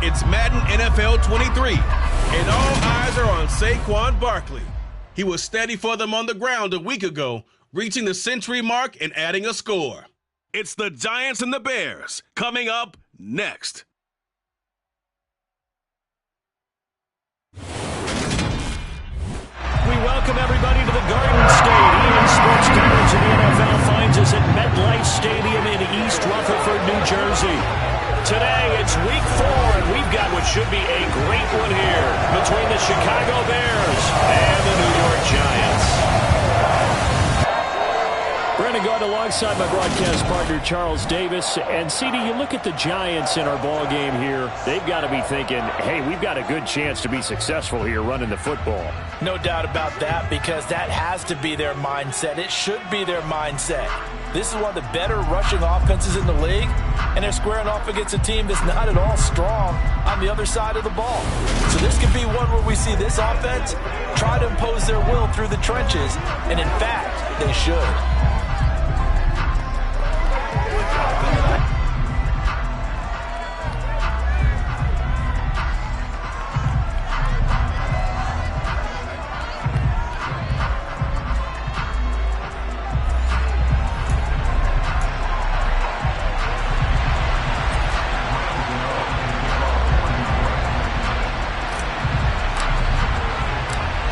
It's Madden NFL 23, and all eyes are on Saquon Barkley. He was steady for them on the ground a week ago, reaching the century mark and adding a score. It's the Giants and the Bears, coming up next. We welcome everybody to the Garden State. EA Sports coverage of the NFL finds us at MetLife Stadium in East Rutherford, New Jersey. Today, it's week 4, and we've got what should be a great one here between the Chicago Bears and the New York Giants. Brandon Gaudin alongside my broadcast partner, Charles Davis. And, CD, you look at the Giants in our ball game here. They've got to be thinking, hey, we've got a good chance to be successful here running the football. No doubt about that, because that has to be their mindset. It should be their mindset. This is one of the better rushing offenses in the league, and they're squaring off against a team that's not at all strong on the other side of the ball. So this could be one where we see this offense try to impose their will through the trenches, and in fact, they should.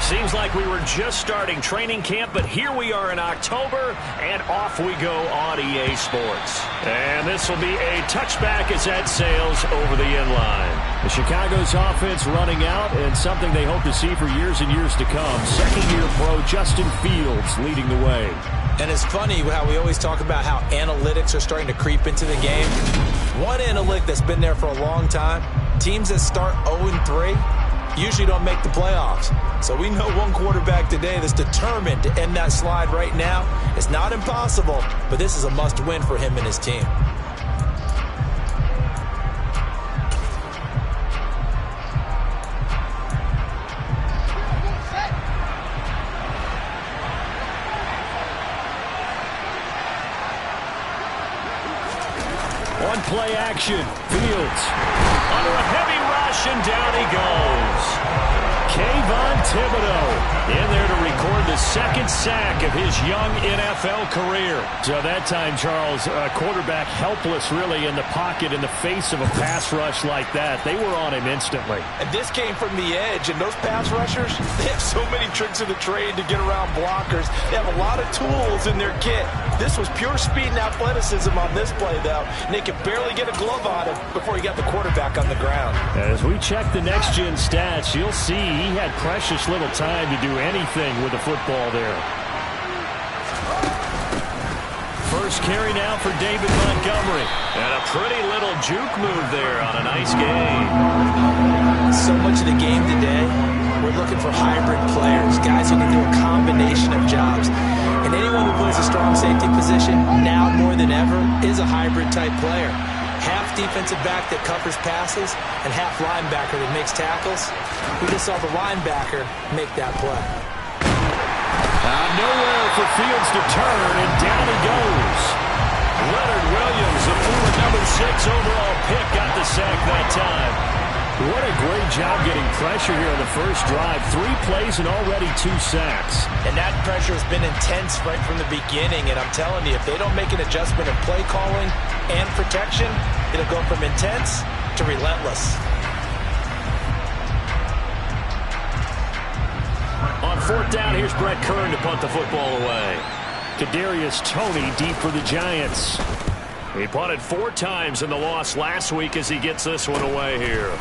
Seems like we were just starting training camp, but here we are in October, and off we go on EA Sports. And this will be a touchback as that sails over the end line. The Chicago's offense running out, and something they hope to see for years and years to come. Second-year pro Justin Fields leading the way. And it's funny how we always talk about how analytics are starting to creep into the game. One analytic that's been there for a long time, teams that start 0-3 usually don't make the playoffs. So we know one quarterback today that's determined to end that slide right now. It's not impossible, but this is a must-win for him and his team. On play action, Fields under a heavy rush, and down he goes. Kayvon Thibodeaux in there to record the second sack of his young NFL career. So that time, Charles, a quarterback helpless really in the pocket in the face of a pass rush like that. They were on him instantly. And this came from the edge, and those pass rushers, they have so many tricks of the trade to get around blockers. They have a lot of tools in their kit. This was pure speed and athleticism on this play, though. And they could barely get a glove on him before he got the quarterback on the ground. As we check the next-gen stats, you'll see he had precious little time to do anything with the football there. First carry now for David Montgomery. And a pretty little juke move there on a nice game. So much of the game today, we're looking for hybrid players, guys who can do a combination of jobs. And anyone who plays a strong safety position, now more than ever, is a hybrid-type player. Half defensive back that covers passes and half linebacker that makes tackles. We just saw the linebacker make that play. Nowhere for Fields to turn, and down he goes. Leonard Williams, the former number 6 overall pick, got the sack that time. What a great job getting pressure here in the first drive. 3 plays and already 2 sacks. And that pressure has been intense right from the beginning. And I'm telling you, if they don't make an adjustment in play calling and protection, it'll go from intense to relentless. On 4th down, here's Brett Kern to punt the football away. Kadarius Toney deep for the Giants. He punted 4 times in the loss last week as he gets this one away here.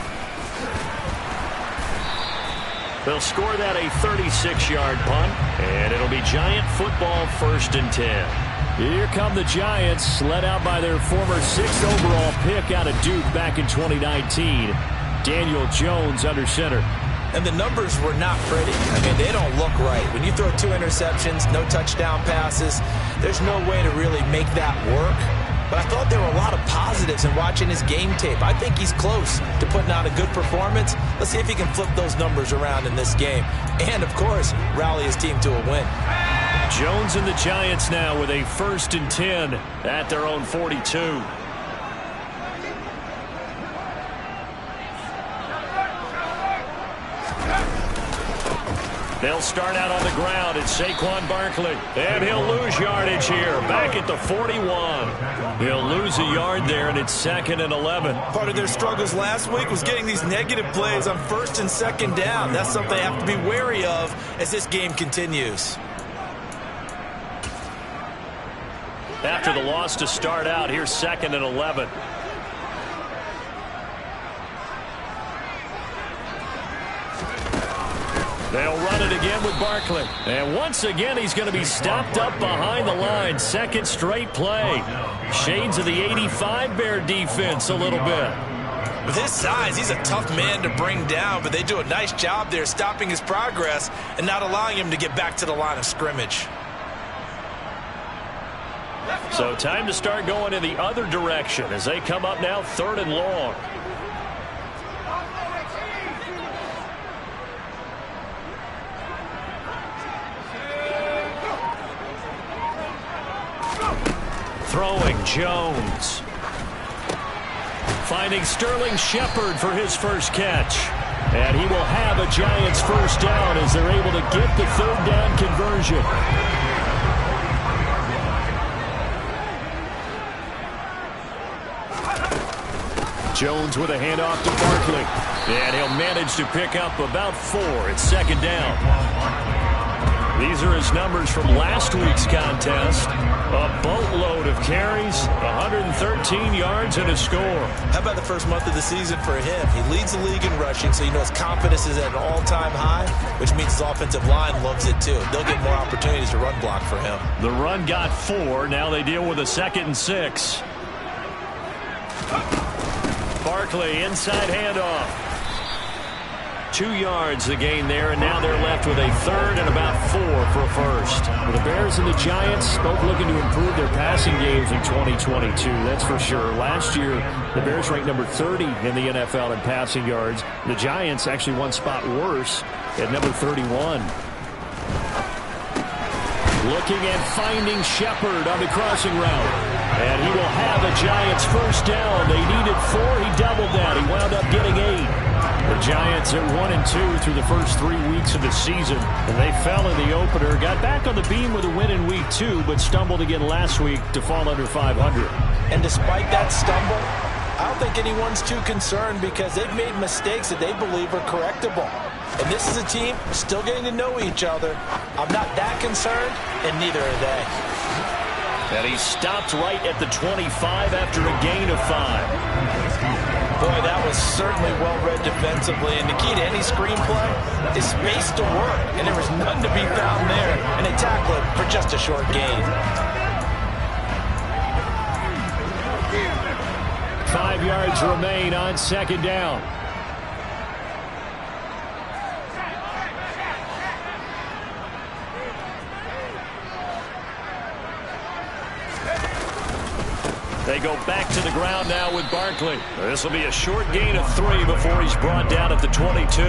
They'll score that a 36-yard punt, and it'll be Giant football 1st and 10. Here come the Giants, led out by their former 6th overall pick out of Duke back in 2019. Daniel Jones under center. And the numbers were not pretty. I mean, they don't look right. When you throw 2 interceptions, no touchdown passes, there's no way to really make that work. But I thought there were a lot of positives in watching his game tape. I think he's close to putting out a good performance. Let's see if he can flip those numbers around in this game. And, of course, rally his team to a win. Jones and the Giants now with a 1st and 10 at their own 42. They'll start out on the ground. It's Saquon Barkley. And he'll lose yardage here. Back at the 41. He'll lose a yard there, and it's 2nd and 11. Part of their struggles last week was getting these negative plays on 1st and 2nd down. That's something they have to be wary of as this game continues. After the loss to start out, here's 2nd and 11. They'll run it again with Barkley. And once again, he's going to be stopped up behind the line. 2nd straight play. Shades of the 85 Bear defense a little bit. With his size, he's a tough man to bring down, but they do a nice job there stopping his progress and not allowing him to get back to the line of scrimmage. So time to start going in the other direction as they come up now 3rd and long. Throwing Jones. Finding Sterling Shepard for his first catch. And he will have a Giants first down as they're able to get the 3rd down conversion. Jones with a handoff to Barkley. And he'll manage to pick up about 4. It's 2nd down. These are his numbers from last week's contest. A boatload of carries, 113 yards, and a score. How about the first month of the season for him? He leads the league in rushing, so you know his confidence is at an all-time high, which means his offensive line loves it too. They'll get more opportunities to run block for him. The run got 4. Now they deal with a 2nd and 6. Barkley, inside handoff. 2 yards the gain there, and now they're left with a 3rd and about 4 for a first. Well, the Bears and the Giants both looking to improve their passing games in 2022, that's for sure. Last year, the Bears ranked number 30 in the NFL in passing yards. The Giants actually one spot worse at number 31. Looking and finding Shepard on the crossing route. And he will have a Giants first down. They needed 4. He doubled that. He wound up getting 8. The Giants are 1-2 through the first 3 weeks of the season. And they fell in the opener. Got back on the beam with a win in week 2, but stumbled again last week to fall under 500. And despite that stumble, I don't think anyone's too concerned because they've made mistakes that they believe are correctable. And this is a team still getting to know each other. I'm not that concerned, and neither are they. And he stopped right at the 25 after a gain of 5. Boy, that was certainly well-read defensively. And the key to any screenplay is space to work. And there was none to be found there. And they tackle it for just a short gain. 5 yards remain on 2nd down. They go back to the ground now with Barkley. This will be a short gain of 3 before he's brought down at the 22.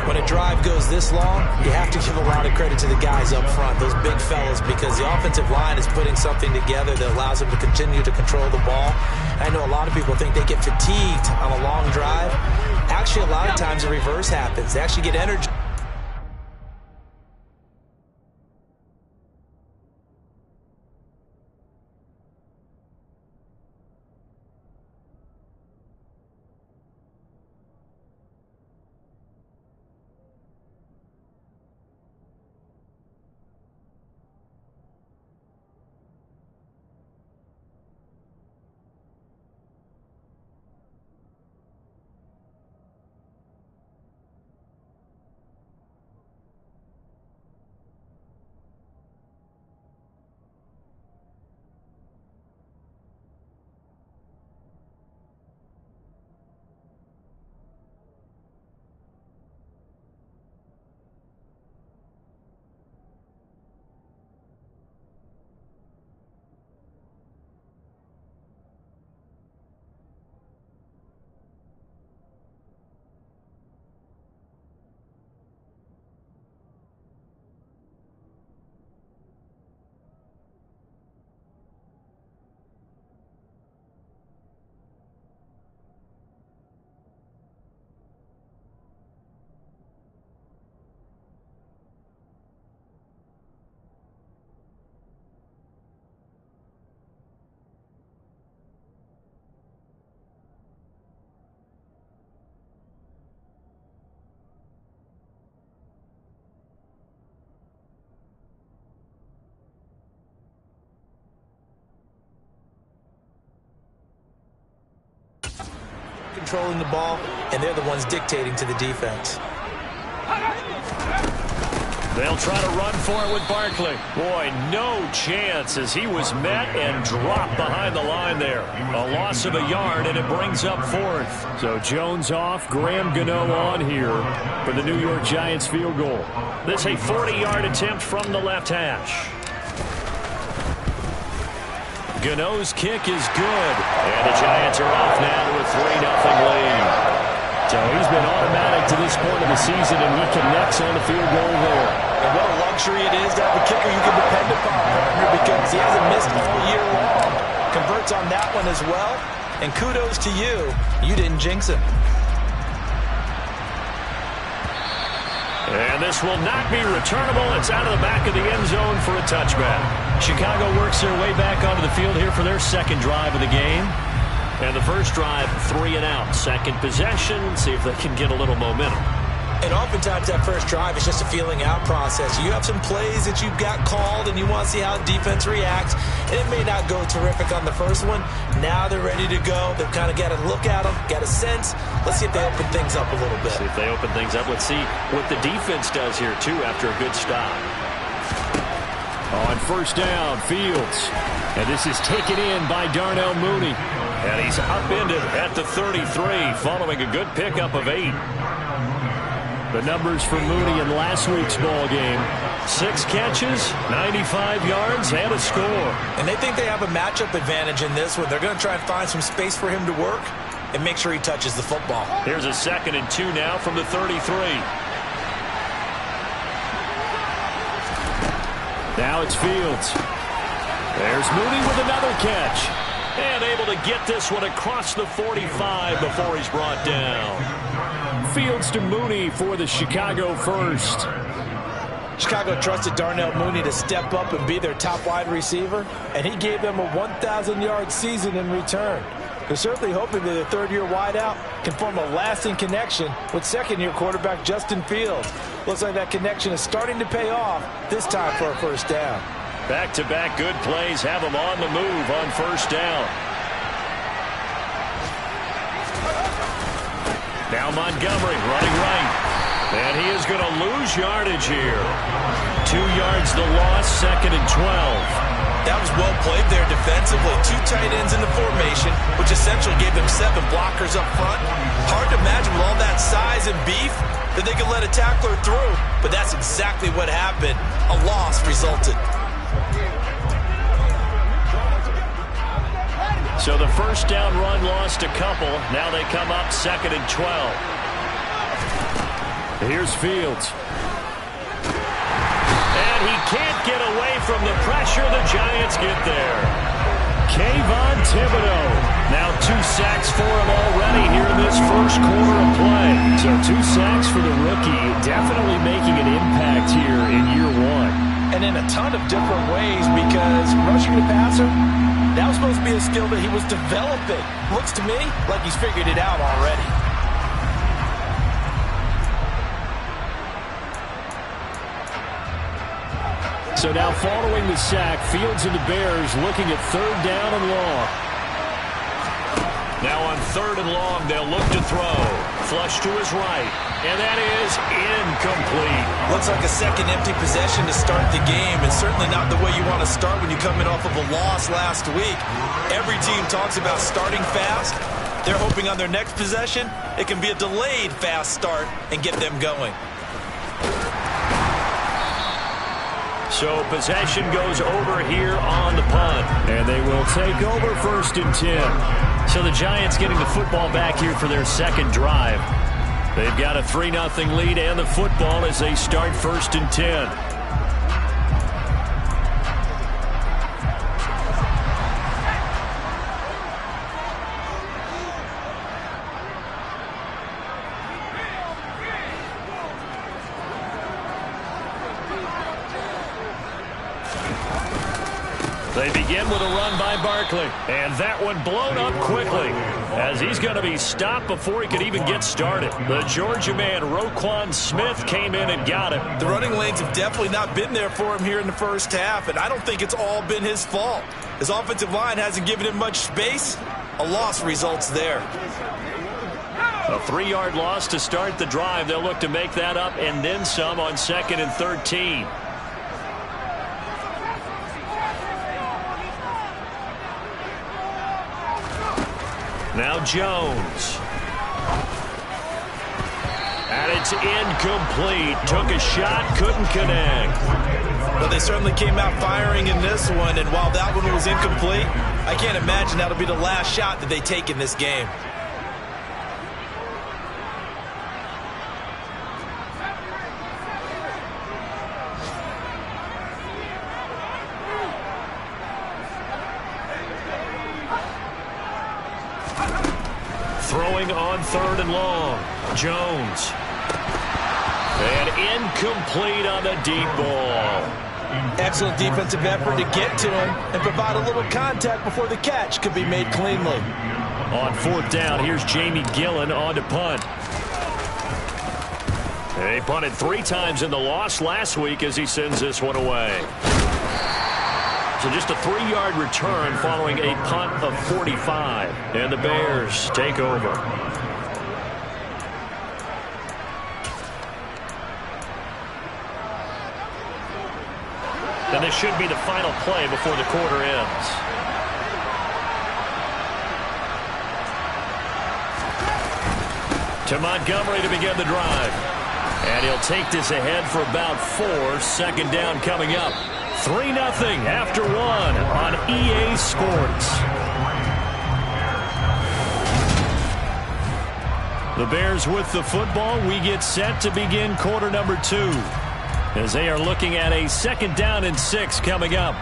When a drive goes this long, you have to give a lot of credit to the guys up front, those big fellas, because the offensive line is putting something together that allows them to continue to control the ball. I know a lot of people think they get fatigued on a long drive. Actually, a lot of times the reverse happens. They actually get energy. controlling the ball, and they're the ones dictating to the defense. They'll try to run for it with Barkley. Boy, no chance as he was met and dropped behind the line there. A loss of a yard, and it brings up fourth. So Jones off, Graham Gano on here for the New York Giants field goal. This a 40-yard attempt from the left hash. Gano's kick is good, and the Giants are off now to a 3-0 lead. So he's been automatic to this point of the season, and he connects on the field goal there. And what a luxury it is to have a kicker you can depend upon, partner, because he hasn't missed all year long. Converts on that one as well, and kudos to you. You didn't jinx him. And this will not be returnable. It's out of the back of the end zone for a touchback. Chicago works their way back onto the field here for their second drive of the game. And the first drive, 3 and out. Second possession, see if they can get a little momentum. And oftentimes that first drive is just a feeling out process. You have some plays that you've got called and you want to see how defense reacts. And it may not go terrific on the first one. Now they're ready to go. They've kind of got to look at them, got a sense. Let's see if they open things up a little bit. See if they open things up. Let's see what the defense does here, too, after a good stop. On first down, Fields. And this is taken in by Darnell Mooney. And he's upended at the 33 following a good pickup of 8. The numbers for Mooney in last week's ball game. 6 catches, 95 yards, and a score. And they think they have a matchup advantage in this one. They're going to try and find some space for him to work and make sure he touches the football. Here's a 2nd and 2 now from the 33. Now it's Fields. There's Mooney with another catch. And able to get this one across the 45 before he's brought down. Fields to Mooney for the Chicago first. Chicago trusted Darnell Mooney to step up and be their top wide receiver, and he gave them a 1,000-yard season in return. They're certainly hoping that the third-year wideout can form a lasting connection with second-year quarterback Justin Fields. Looks like that connection is starting to pay off, this time for a first down. Back-to-back good plays have him on the move on first down. Now Montgomery running right. And he is going to lose yardage here. 2 yards the loss, 2nd and 12. That was well played there defensively. 2 tight ends in the formation, which essentially gave them 7 blockers up front. Hard to imagine with all that size and beef that they could let a tackler through. But that's exactly what happened. A loss resulted. So the first down run lost a couple. Now they come up 2nd and 12. Here's Fields. And he can't get away from the pressure. The Giants get there. Kayvon Thibodeau. Now 2 sacks for him already here in this first quarter of play. So 2 sacks for the rookie. Definitely making an impact here in year 1. And in a ton of different ways, because rushing the passer, that was supposed to be a skill that he was developing. Looks to me like he's figured it out already. So now following the sack, Fields and the Bears looking at 3rd down and long. Now on 3rd and long, they'll look to throw. Flush to his right. And that is incomplete. Looks like a second empty possession to start the game, and certainly not the way you want to start when you come in off of a loss last week. Every team talks about starting fast. They're hoping on their next possession, it can be a delayed fast start and get them going. So possession goes over here on the punt. And they will take over 1st and 10. So the Giants getting the football back here for their second drive. They've got a 3-0 lead and the football as they start 1st and 10. They begin with a run by Barkley, and that one blown up quickly as he's going to be stopped before he could even get started. The Georgia man, Roquan Smith, came in and got him. The running lanes have definitely not been there for him here in the first half, and I don't think it's all been his fault. His offensive line hasn't given him much space. A loss results there. A 3-yard loss to start the drive. They'll look to make that up and then some on 2nd and 13. Now Jones. And it's incomplete. Took a shot, couldn't connect. But they certainly came out firing in this one, and while that one was incomplete, I can't imagine that'll be the last shot that they take in this game. Throwing on 3rd and long. Jones. And incomplete on the deep ball. Excellent defensive effort to get to him and provide a little contact before the catch could be made cleanly. On 4th down, here's Jamie Gillen on to punt. They punted 3 times in the loss last week as he sends this one away. So just a 3-yard return following a punt of 45. And the Bears take over. And this should be the final play before the quarter ends. To Montgomery to begin the drive. And he'll take this ahead for about 4. 2nd down coming up. 3-0 after 1 on EA Sports. The Bears with the football. We get set to begin quarter number 2. As they are looking at a 2nd down and 6 coming up.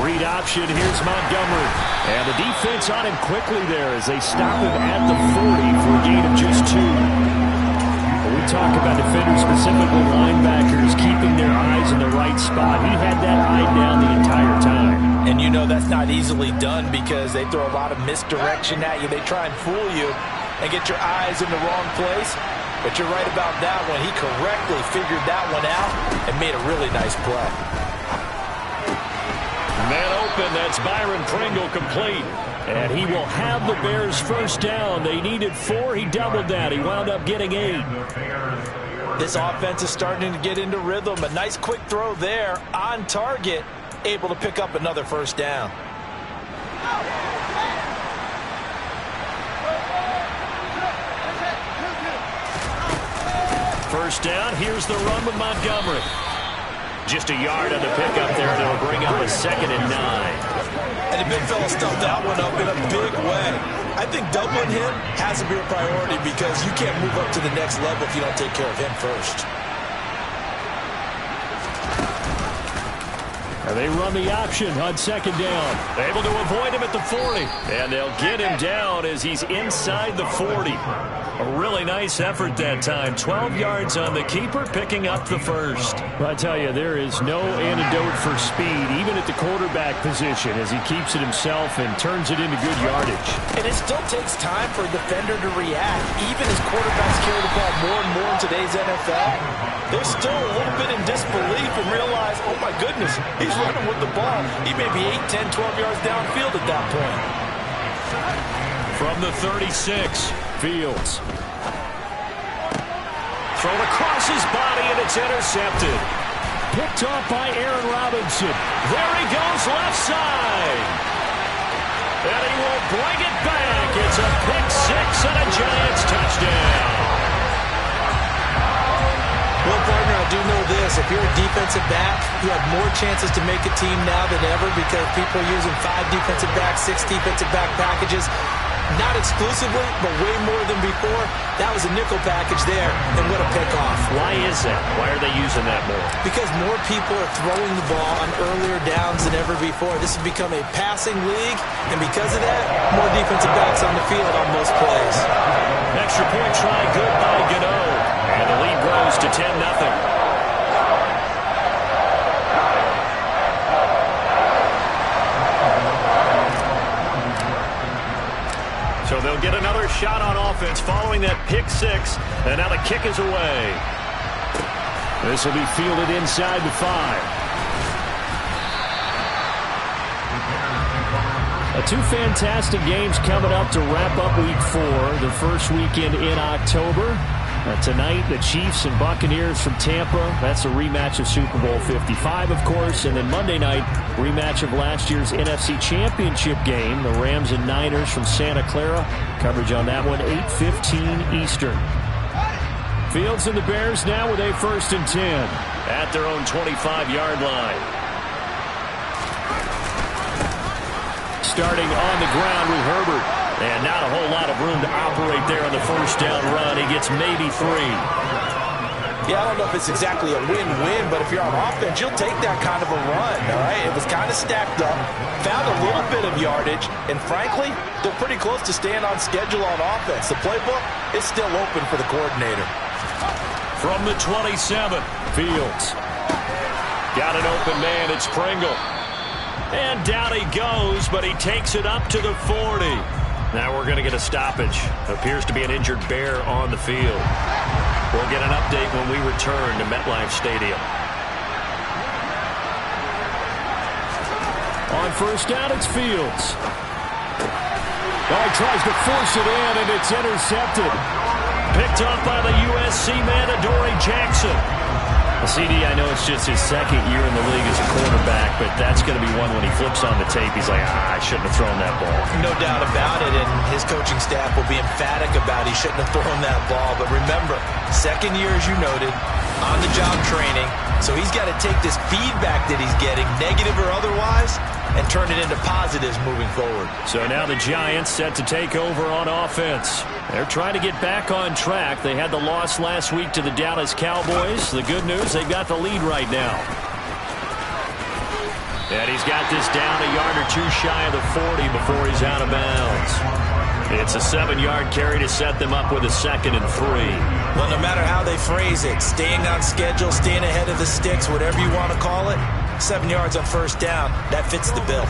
Read option. Here's Montgomery. And the defense on him quickly there as they stop him at the 40 for a gain of just 2. When we talk about defenders, specifically linebackers, keeping their eyes in the right spot. He had that eye down the entire time. And you know that's not easily done because they throw a lot of misdirection at you. They try and fool you and get your eyes in the wrong place. But you're right about that one. He correctly figured that one out and made a really nice play. Man open, that's Byron Pringle complete. And he will have the Bears 1st down. They needed 4, he doubled that. He wound up getting 8. This offense is starting to get into rhythm. A nice quick throw there on target, able to pick up another 1st down. First down, here's the run with Montgomery. Just a yard on the pickup there, and it'll bring up a 2nd and 9. And the big fella stuffed that one up in a big way. I think doubling him has to be a priority because you can't move up to the next level if you don't take care of him first. And they run the option on 2nd down. Able to avoid him at the 40. And they'll get him down as he's inside the 40. A really nice effort that time. 12 yards on the keeper, picking up the 1st. Well, I tell you, there is no antidote for speed, even at the quarterback position, as he keeps it himself and turns it into good yardage. And it still takes time for a defender to react. Even as quarterbacks carry the ball more and more in today's NFL, they're still a little bit in disbelief and realize, oh my goodness, he's running with the ball. He may be 8, 10, 12 yards downfield at that point. From the 36, Fields. Thrown across his body, and it's intercepted. Picked off by Aaron Robinson. There he goes, left side. And he will bring it back. It's a pick 6 and a Giants touchdown. Well, partner, I do know this. If you're a defensive back, you have more chances to make a team now than ever because people are using 5 defensive backs, 6 defensive back packages. Not exclusively, but way more than before. That was a nickel package there, and what a pickoff. Why is that? Why are they using that more? Because more people are throwing the ball on earlier downs than ever before. This has become a passing league, and because of that, more defensive backs on the field on most plays. Extra point try, good by Gano. And the lead grows to 10-0. So they'll get another shot on offense following that pick 6, and now the kick is away. This will be fielded inside the 5. Two fantastic games coming up to wrap up Week 4, the first weekend in October. Tonight, the Chiefs and Buccaneers from Tampa. That's a rematch of Super Bowl 55, of course. And then Monday night, rematch of last year's NFC Championship game, the Rams and Niners from Santa Clara. Coverage on that one, 8:15 Eastern. Fields and the Bears now with a 1st and 10 at their own 25-yard line. Starting on the ground with Herbert. And not a whole lot of room to operate there on the first down run. He gets maybe 3. Yeah, I don't know if it's exactly a win-win, but if you're on offense, you'll take that kind of a run, all right? It was kind of stacked up, found a little bit of yardage, and frankly, they're pretty close to staying on schedule on offense. The playbook is still open for the coordinator. From the 27, Fields. Got an open man, it's Pringle. And down he goes, but he takes it up to the 40. Now we're going to get a stoppage. Appears to be an injured Bear on the field. We'll get an update when we return to MetLife Stadium. On first down, it's Fields. Oh, he tries to force it in, and it's intercepted. Picked up by the USC man, Adoree Jackson. CD, I know it's just his second year in the league as a quarterback, but that's going to be one when he flips on the tape. He's like, I shouldn't have thrown that ball. No doubt about it, and his coaching staff will be emphatic about he shouldn't have thrown that ball. But remember, second year, as you noted, on-the-job training, so he's got to take this feedback that he's getting, negative or otherwise, and turn it into positives moving forward. So now the Giants set to take over on offense. They're trying to get back on track. They had the loss last week to the Dallas Cowboys. The good news, they've got the lead right now. And he's got this down a yard or two shy of the 40 before he's out of bounds. It's a 7-yard carry to set them up with a 2nd and 3. Well, no matter how they phrase it, staying on schedule, staying ahead of the sticks, whatever you want to call it, 7 yards on first down, that fits the bill.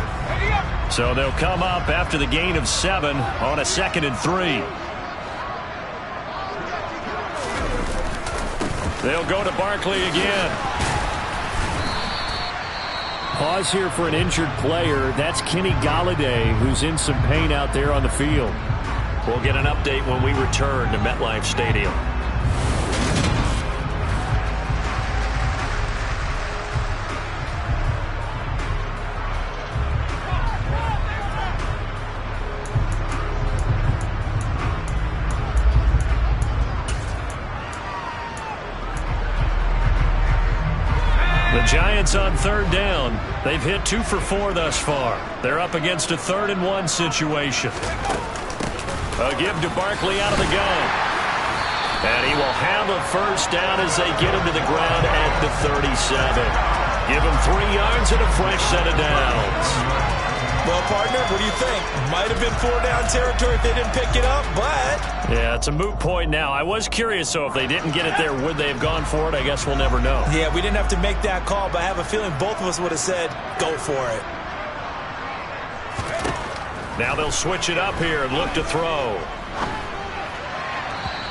So they'll come up after the gain of 7 on a 2nd and 3. They'll go to Barkley again. Pause here for an injured player. That's Kenny Golladay, who's in some pain out there on the field. We'll get an update when we return to MetLife Stadium. The Giants on 3rd down. They've hit 2 for 4 thus far. They're up against a 3rd and 1 situation. A give to Barkley out of the gun. And he will have a first down as they get him to the ground at the 37. Give him 3 yards and a fresh set of downs. Well, partner, what do you think? Might have been 4-down territory if they didn't pick it up, but... Yeah, it's a moot point now. I was curious, so if they didn't get it there, would they have gone for it? I guess we'll never know. Yeah, we didn't have to make that call, but I have a feeling both of us would have said, go for it. Now they'll switch it up here and look to throw.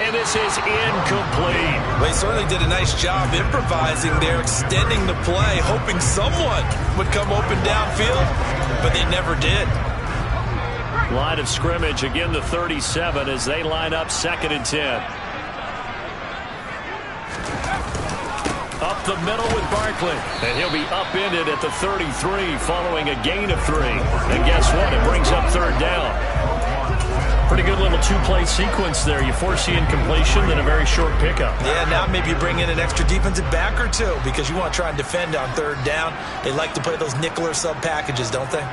And this is incomplete. They certainly did a nice job improvising there, extending the play, hoping someone would come open downfield, but they never did. Line of scrimmage, again the 37 as they line up 2nd and 10. Up the middle with Barkley. And he'll be upended at the 33 following a gain of 3. And guess what? It brings up 3rd down. Pretty good little 2-play sequence there. You force the incompletion, then a very short pickup. Yeah, now maybe you bring in an extra defensive back or 2 because you want to try and defend on 3rd down. They like to play those nickel or sub packages, don't they?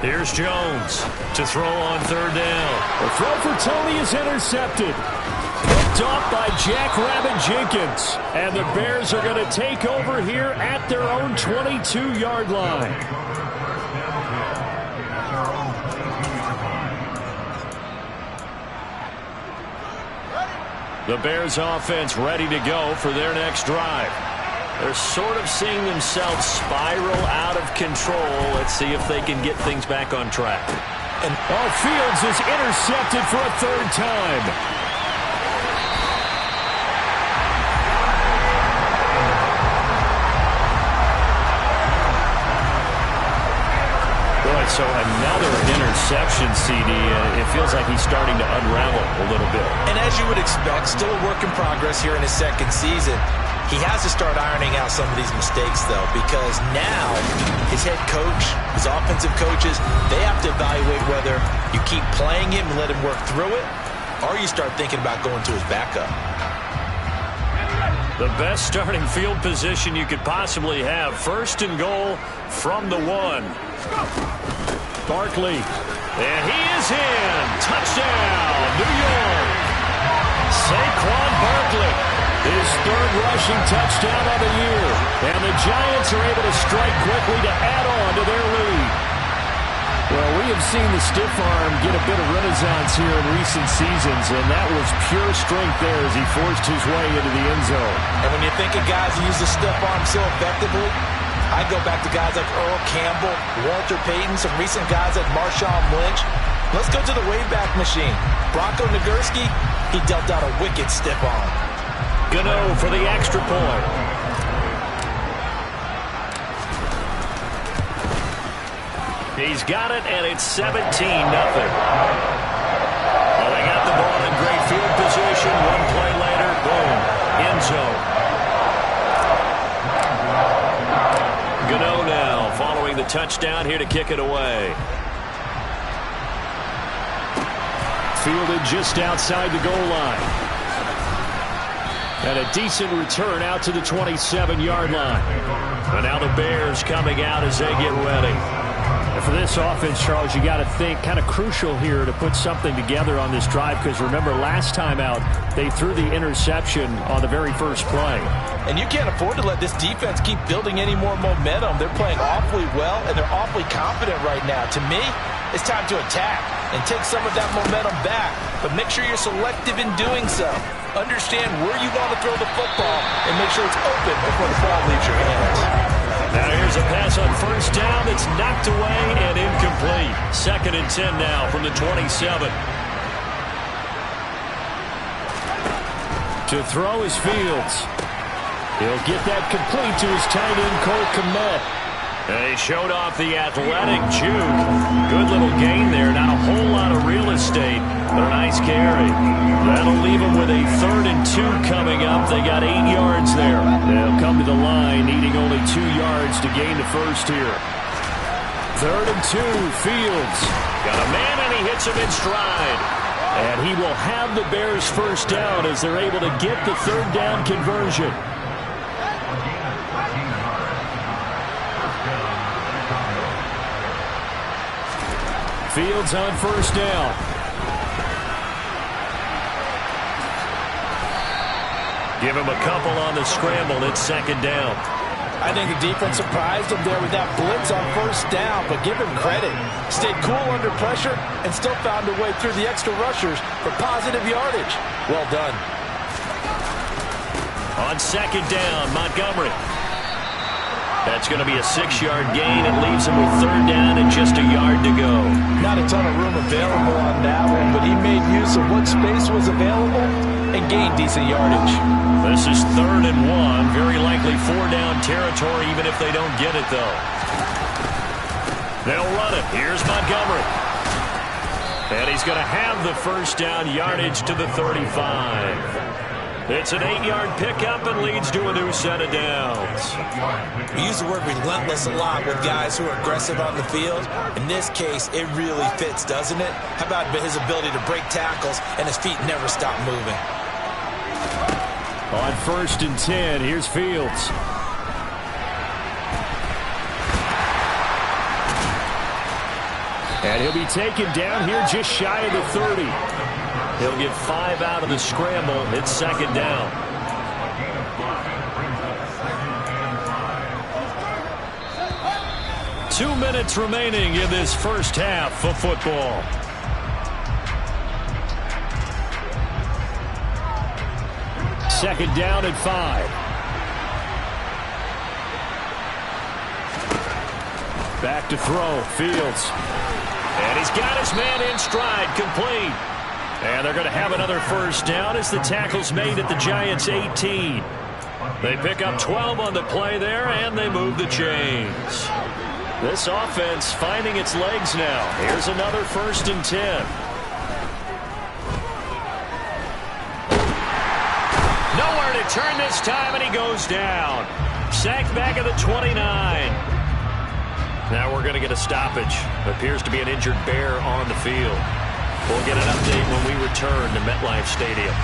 Here's Jones to throw on 3rd down. The throw for Tony is intercepted. Picked off by Jackrabbit Jenkins. And the Bears are going to take over here at their own 22-yard line. The Bears offense ready to go for their next drive. They're sort of seeing themselves spiral out of control. Let's see if they can get things back on track. And Fields is intercepted for a 3rd time. So another interception, CD. It feels like he's starting to unravel a little bit. And as you would expect, still a work in progress here in his second season. He has to start ironing out some of these mistakes, though, because now his head coach, his offensive coaches, they have to evaluate whether you keep playing him and let him work through it, or you start thinking about going to his backup. The best starting field position you could possibly have. First and goal from the 1. Barkley. And he is in. Touchdown, New York. Saquon Barkley. His third rushing touchdown of the year. And the Giants are able to strike quickly to add on to their lead. Well, we have seen the stiff arm get a bit of renaissance here in recent seasons, and that was pure strength there as he forced his way into the end zone. And when you think of guys who use the stiff arm so effectively, I go back to guys like Earl Campbell, Walter Payton, some recent guys like Marshawn Lynch. Let's go to the Wayback Machine. Bronco Nagurski, he dealt out a wicked stiff arm. Gano for the extra point. He's got it, and it's 17-0. Well, they got the ball in great field position. One play later, boom, end zone. Gano now following the touchdown here to kick it away. Fielded just outside the goal line. And a decent return out to the 27-yard line. And now the Bears coming out as they get ready. And for this offense, Charles, you got to think kind of crucial here to put something together on this drive, because remember last time out they threw the interception on the very first play. And you can't afford to let this defense keep building any more momentum. They're playing awfully well, and they're awfully confident right now. To me, it's time to attack and take some of that momentum back. But make sure you're selective in doing so. Understand where you want to throw the football and make sure it's open before the ball leaves your hands. Now here's a pass on first down that's knocked away and incomplete. 2nd and 10 now from the 27. To throw is Fields. He'll get that complete to his tight end, Cole Kmet. And he showed off the athletic juke. Good little gain there. Not a whole lot of real estate, but a nice carry. That'll leave them with a 3rd and 2 coming up. They got 8 yards there. They'll come to the line, needing only 2 yards to gain the first here. 3rd and 2, Fields. Got a man, and he hits him in stride. And he will have the Bears first down as they're able to get the 3rd down conversion. Fields on first down. Give him a couple on the scramble. It's 2nd down. I think the defense surprised him there with that blitz on first down, but give him credit. Stayed cool under pressure and still found a way through the extra rushers for positive yardage. Well done. On 2nd down, Montgomery. That's going to be a 6-yard gain. It leaves him with 3rd down and just a yard to go. Not a ton of room available on that one, but he made use of what space was available and gained decent yardage. This is 3rd and 1. Very likely 4-down territory, even if they don't get it, though. They'll run it. Here's Montgomery. And he's going to have the first down, yardage to the 35. It's an 8-yard pickup and leads to a new set of downs. We use the word relentless a lot with guys who are aggressive on the field. In this case, it really fits, doesn't it? How about his ability to break tackles and his feet never stop moving? On 1st and 10, here's Fields. And he'll be taken down here just shy of the 30. He'll get 5 out of the scramble. It's 2nd down. Two minutes remaining in this first half of football. Second down at 5. Back to throw. Fields. And he's got his man in stride. Complete. And they're going to have another first down as the tackle's made at the Giants' 18. They pick up 12 on the play there, and they move the chains. This offense finding its legs now. Here's another 1st and 10. Nowhere to turn this time, and he goes down. Sacked back at the 29. Now we're going to get a stoppage. Appears to be an injured Bear on the field. We'll get an update when we return to MetLife Stadium.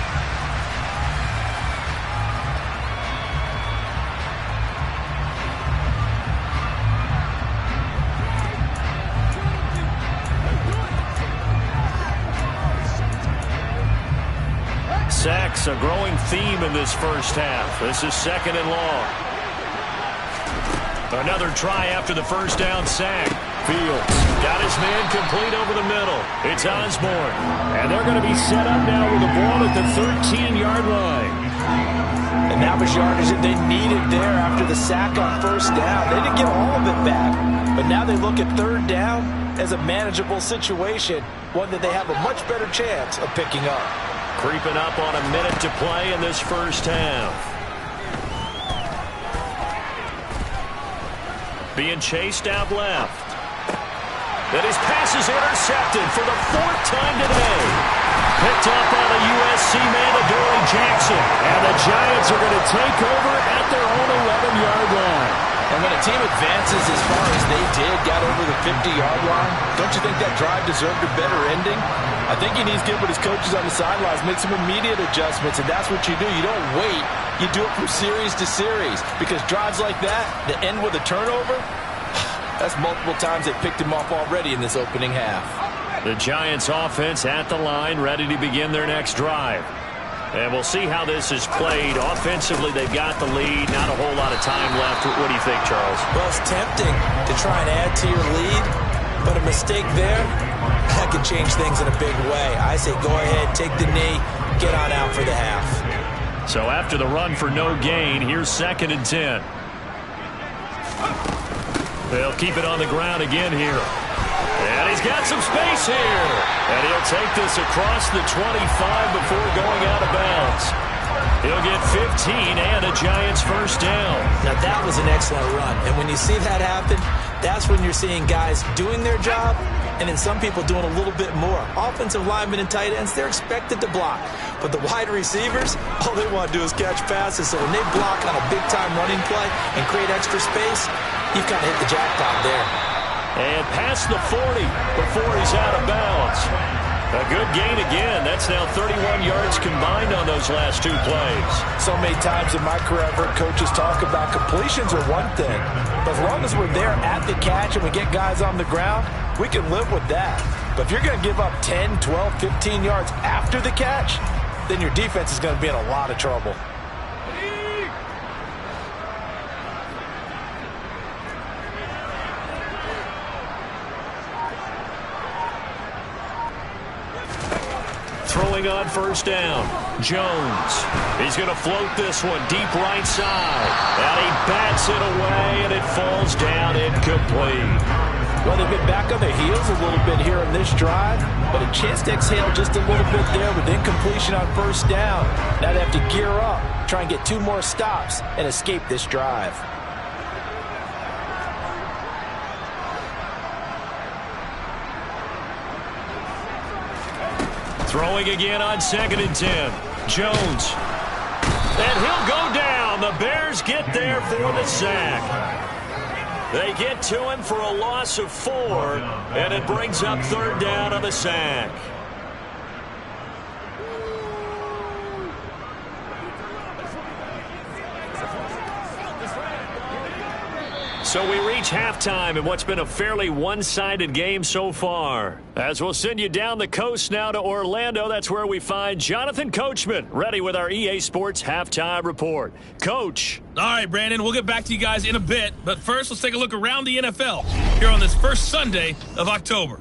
Sacks, a growing theme in this first half. This is 2nd and long. Another try after the first down sack. Fields got his man complete over the middle. It's Osborne. And they're going to be set up now with the ball at the 13-yard line. And that was yardage that they needed there after the sack on 1st down. They didn't get all of it back. But now they look at 3rd down as a manageable situation, one that they have a much better chance of picking up. Creeping up on a minute to play in this first half. Being chased out left. And his pass is intercepted for the 4th time today. Picked up by the USC man, Adoree Jackson. And the Giants are going to take over at their own 11-yard line. And when a team advances as far as they did, got over the 50-yard line, don't you think that drive deserved a better ending? I think he needs to get with his coaches on the sidelines, make some immediate adjustments, and that's what you do. You don't wait. You do it from series to series, because drives like that end with a turnover, that's multiple times they picked him off already in this opening half. The Giants offense at the line, ready to begin their next drive. And we'll see how this is played. Offensively, they've got the lead. Not a whole lot of time left. What do you think, Charles? Well, it's tempting to try and add to your lead, but a mistake there, that could change things in a big way. I say go ahead, take the knee, get on out for the half. So after the run for no gain, here's 2nd and 10. They'll keep it on the ground again here. And he's got some space here. And he'll take this across the 25 before going out of bounds. He'll get 15 and a Giants 1st down. Now that was an excellent run. And when you see that happen, that's when you're seeing guys doing their job and then some people doing a little bit more. Offensive linemen and tight ends, they're expected to block. But the wide receivers, all they want to do is catch passes. So when they block on a big-time running play and create extra space, you've kind of hit the jackpot there. And past the 40 before he's out of bounds. A good gain again. That's now 31 yards combined on those last 2 plays. So many times in my career, I've heard coaches talk about completions are one thing. But as long as we're there at the catch and we get guys on the ground, we can live with that. But if you're going to give up 10, 12, 15 yards after the catch, then your defense is going to be in a lot of trouble. Throwing on 1st down. Jones. He's going to float this one deep right side. And he bats it away, and it falls down incomplete. Well, they've been back on their heels a little bit here in this drive, but a chance to exhale just a little bit there with incompletion on 1st down. Now they have to gear up, try and get 2 more stops, and escape this drive. Throwing again on 2nd and 10. Jones. And he'll go down. The Bears get there for the sack. They get to him for a loss of 4, and it brings up 3rd down on the sack. So we reach halftime in what's been a fairly one-sided game so far. As we'll send you down the coast now to Orlando, that's where we find Jonathan Coachman, ready with our EA Sports Halftime Report. Coach. All right, Brandon, we'll get back to you guys in a bit. But first, let's take a look around the NFL here on this first Sunday of October.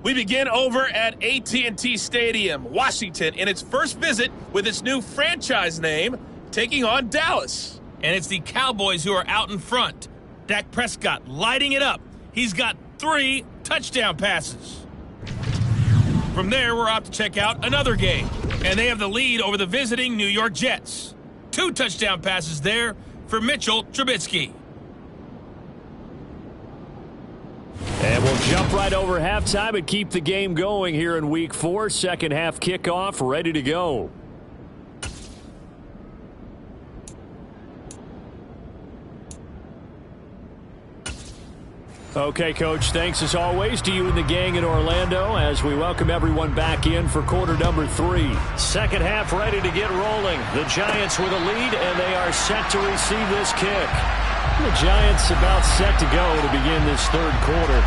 We begin over at AT&T Stadium, Washington, in its first visit with its new franchise name, taking on Dallas. And it's the Cowboys who are out in front. Dak Prescott lighting it up. He's got 3 touchdown passes. From there, we're off to check out another game. And they have the lead over the visiting New York Jets. 2 touchdown passes there for Mitchell Trubisky. Jump right over halftime and keep the game going here in Week 4. Second half kickoff, ready to go. Okay, Coach, thanks as always to you and the gang in Orlando as we welcome everyone back in for quarter number 3. Second half ready to get rolling. The Giants with a lead, and they are set to receive this kick. The Giants about set to go to begin this third quarter.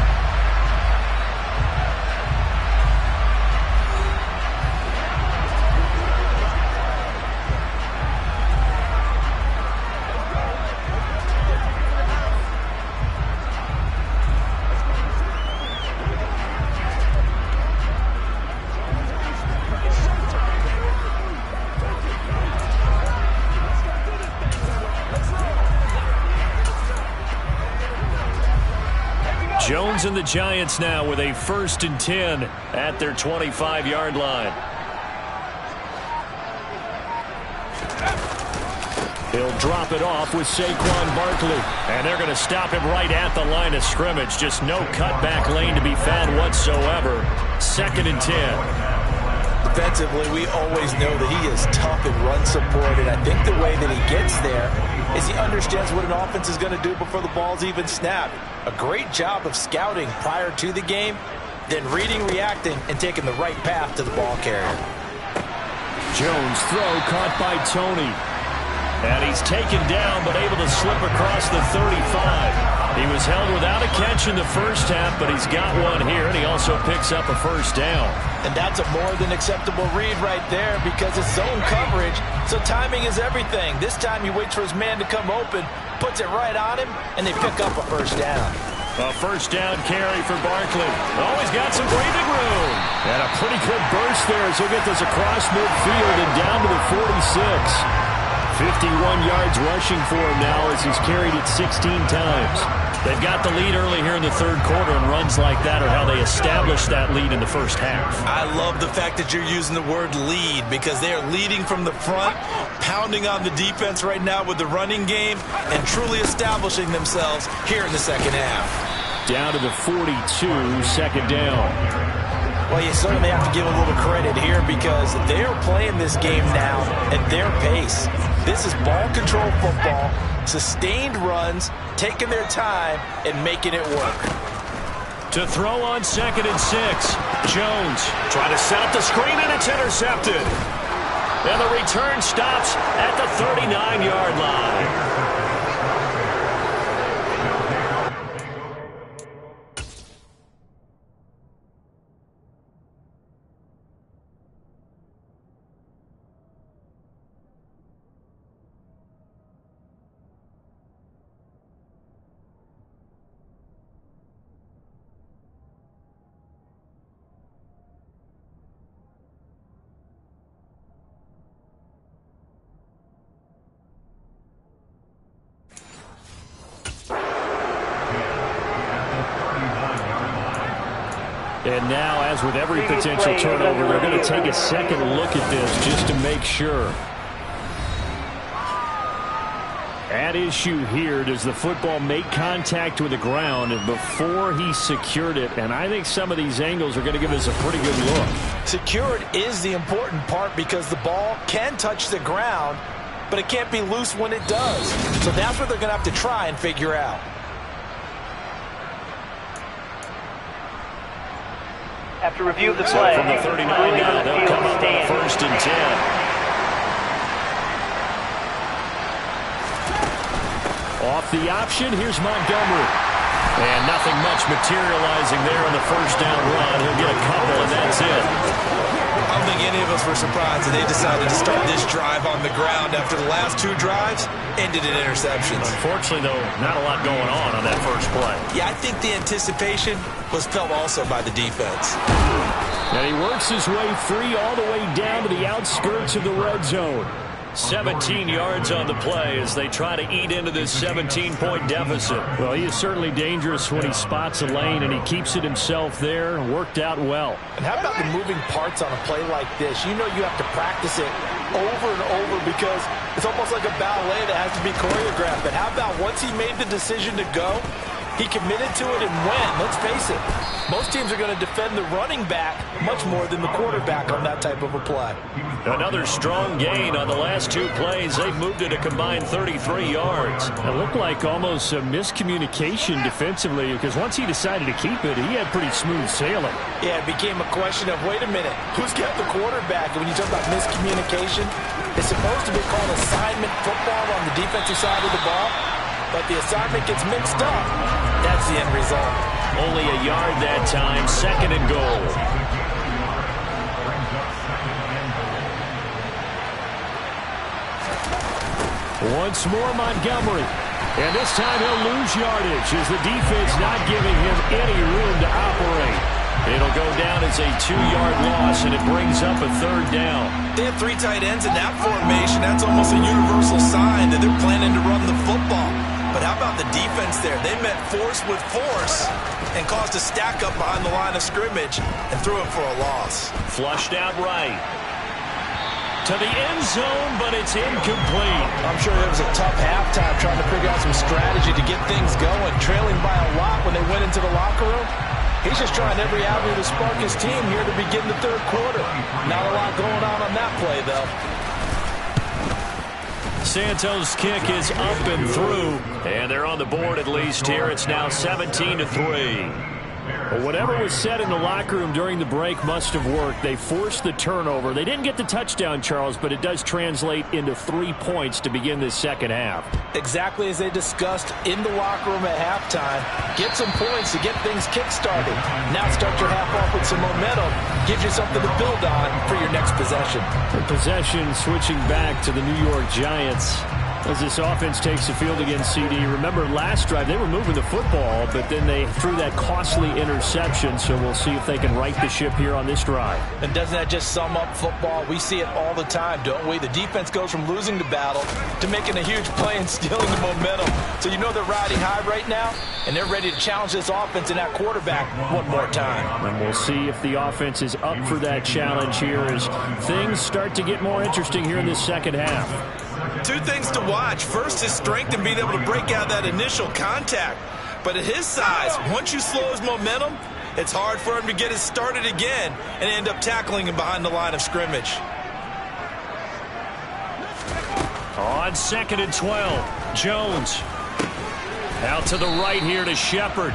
Jones and the Giants now with a 1st and 10 at their 25-yard line. He'll drop it off with Saquon Barkley. And they're going to stop him right at the line of scrimmage. Just no cutback lane to be found whatsoever. 2nd and 10. Defensively, we always know that he is tough in run support, and I think the way that he gets there is he understands what an offense is going to do before the ball's even snapped. A great job of scouting prior to the game, then reading, reacting, and taking the right path to the ball carrier. Jones throw caught by Tony. And he's taken down, but able to slip across the 35. He was held without a catch in the first half, but he's got one here, and he also picks up a first down. And that's a more than acceptable read right there because it's zone coverage, so timing is everything. This time he waits for his man to come open, puts it right on him, and they pick up a first down. A first down carry for Barkley. Oh, he's got some breathing room. And a pretty good burst there as he'll get this across midfield and down to the 46. 51 yards rushing for him now as he's carried it 16 times. They've got the lead early here in the third quarter, and runs like that are how they establish that lead in the first half. I love the fact that you're using the word lead because they are leading from the front, pounding on the defense right now with the running game, and truly establishing themselves here in the second half. Down to the 42, 2nd down. Well, you certainly have to give a little credit here because they're playing this game now at their pace. This is ball control football, sustained runs, taking their time, and making it work. To throw on 2nd and 6. Jones trying to set up the screen, and it's intercepted. And the return stops at the 39-yard line. And now, as with every potential turnover, they're going to take a second look at this just to make sure. At issue here, does the football make contact with the ground before he secured it? And I think some of these angles are going to give us a pretty good look. Secured is the important part because the ball can touch the ground, but it can't be loose when it does. So that's what they're going to have to try and figure out. After review of the play, from the 39 now, they'll come up on 1st and 10. Off the option, here's Montgomery. And nothing much materializing there on the first down run. He'll get a couple, and that's it. I don't think any of us were surprised that they decided to start this drive on the ground after the last 2 drives ended in interceptions. Unfortunately, though, not a lot going on that first play. Yeah, I think the anticipation was felt also by the defense. And he works his way free all the way down to the outskirts of the red zone. 17 yards on the play as they try to eat into this 17-point deficit. Well, he is certainly dangerous when he spots a lane, and he keeps it himself there. Worked out well. And how about the moving parts on a play like this? You know you have to practice it over and over because it's almost like a ballet that has to be choreographed. But how about once he made the decision to go, He committed to it and went. Let's face it, most teams are going to defend the running back much more than the quarterback on that type of a play. Another strong gain on the last 2 plays. They've moved it a combined 33 yards. It looked like almost a miscommunication defensively, because once he decided to keep it, he had pretty smooth sailing. Yeah, it became a question of, wait a minute, who's got the quarterback? And when you talk about miscommunication, it's supposed to be called assignment football on the defensive side of the ball, but the assignment gets mixed up. That's the end result. Only a yard that time, 2nd and goal. Once more, Montgomery. And this time he'll lose yardage as the defense not giving him any room to operate. It'll go down as a 2-yard loss, and it brings up a 3rd down. They have 3 tight ends in that formation. That's almost a universal sign that they're planning to run the football. But how about the defense there? They met force with force and caused a stack up behind the line of scrimmage and threw it for a loss. Flushed out right. To the end zone, but it's incomplete. I'm sure it was a tough halftime trying to figure out some strategy to get things going. Trailing by a lot when they went into the locker room. He's just trying every avenue to spark his team here to begin the 3rd quarter. Not a lot going on that play, though. Santos' kick is up and through, and they're on the board at least here. It's now 17-3. Well, whatever was said in the locker room during the break must have worked. They forced the turnover. They didn't get the touchdown, Charles, but it does translate into 3 points to begin this 2nd half. Exactly as they discussed in the locker room at halftime. Get some points to get things kick-started. Now start your half off with some momentum. Gives you something to build on for your next possession. The possession switching back to the New York Giants. As this offense takes the field against CD. Remember, last drive, they were moving the football, but then they threw that costly interception, so we'll see if they can right the ship here on this drive. And doesn't that just sum up football? We see it all the time, don't we? The defense goes from losing the battle to making a huge play and stealing the momentum. So you know they're riding high right now, and they're ready to challenge this offense and that quarterback one more time. And we'll see if the offense is up for that challenge here as things start to get more interesting here in this 2nd half. 2 things to watch. First, his strength and being able to break out that initial contact. But at his size, once you slow his momentum, it's hard for him to get it started again and end up tackling him behind the line of scrimmage. On 2nd and 12, Jones. Out to the right here to Shepard.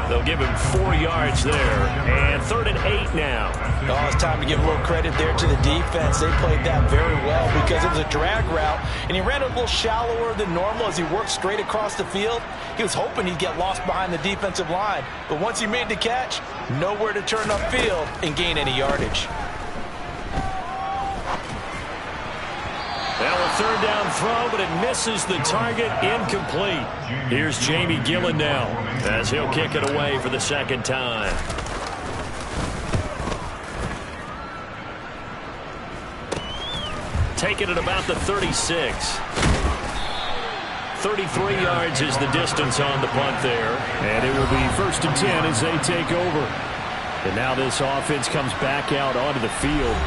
They'll give him 4 yards there. And 3rd and 8 now. Oh, it's time to give a little credit there to the defense. They played that very well because it was a drag route, and he ran a little shallower than normal as he worked straight across the field. He was hoping he'd get lost behind the defensive line, but once he made the catch, nowhere to turn upfield and gain any yardage. Well, a 3rd down throw, but it misses the target, incomplete. Here's Jamie Gillen now as he'll kick it away for the 2nd time. Taking it about the 36. 33 yards is the distance on the punt there. And it will be 1st and 10 as they take over. And now this offense comes back out onto the field.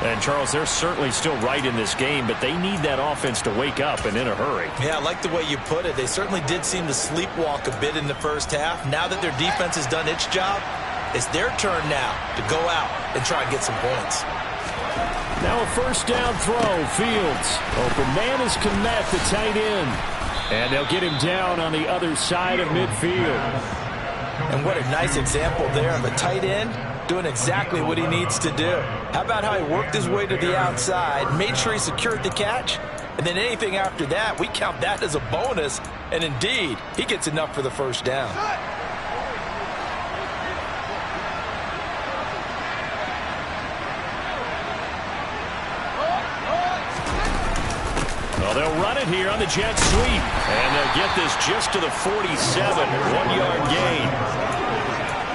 And, Charles, they're certainly still right in this game, but they need that offense to wake up and in a hurry. Yeah, I like the way you put it. They certainly did seem to sleepwalk a bit in the 1st half. Now that their defense has done its job, it's their turn now to go out and try and get some points. Now a 1st down throw. Fields. Open man is Kmet, the tight end. And they'll get him down on the other side of midfield. And what a nice example there of a tight end doing exactly what he needs to do. How about how he worked his way to the outside, made sure he secured the catch, and then anything after that, we count that as a bonus, and indeed, he gets enough for the 1st down. Well, they'll run it here on the jet sweep, and they'll get this just to the 47, 1-yard gain.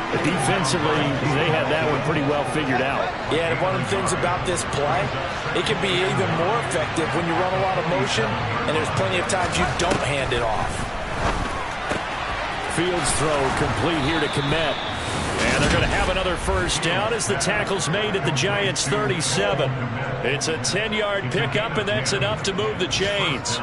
Defensively, they had that one pretty well figured out. Yeah, and one of the things about this play, it can be even more effective when you run a lot of motion, and there's plenty of times you don't hand it off. Fields throw complete here to Kmet. And they're going to have another 1st down as the tackle's made at the Giants' 37. It's a 10-yard pickup, and that's enough to move the chains.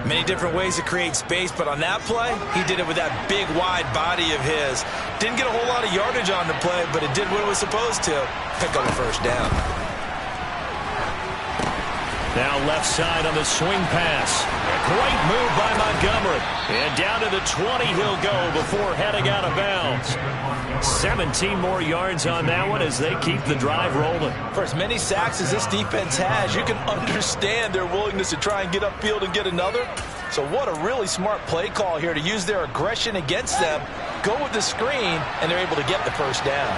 Many different ways to create space, but on that play, he did it with that big, wide body of his. Didn't get a whole lot of yardage on the play, but it did what it was supposed to. Pick up a first down. Now left side on the swing pass. A great move by Montgomery. And down to the 20 he'll go before heading out of bounds. 17 more yards on that one as they keep the drive rolling. For as many sacks as this defense has, you can understand their willingness to try and get upfield and get another. So what a really smart play call here to use their aggression against them, go with the screen, and they're able to get the first down.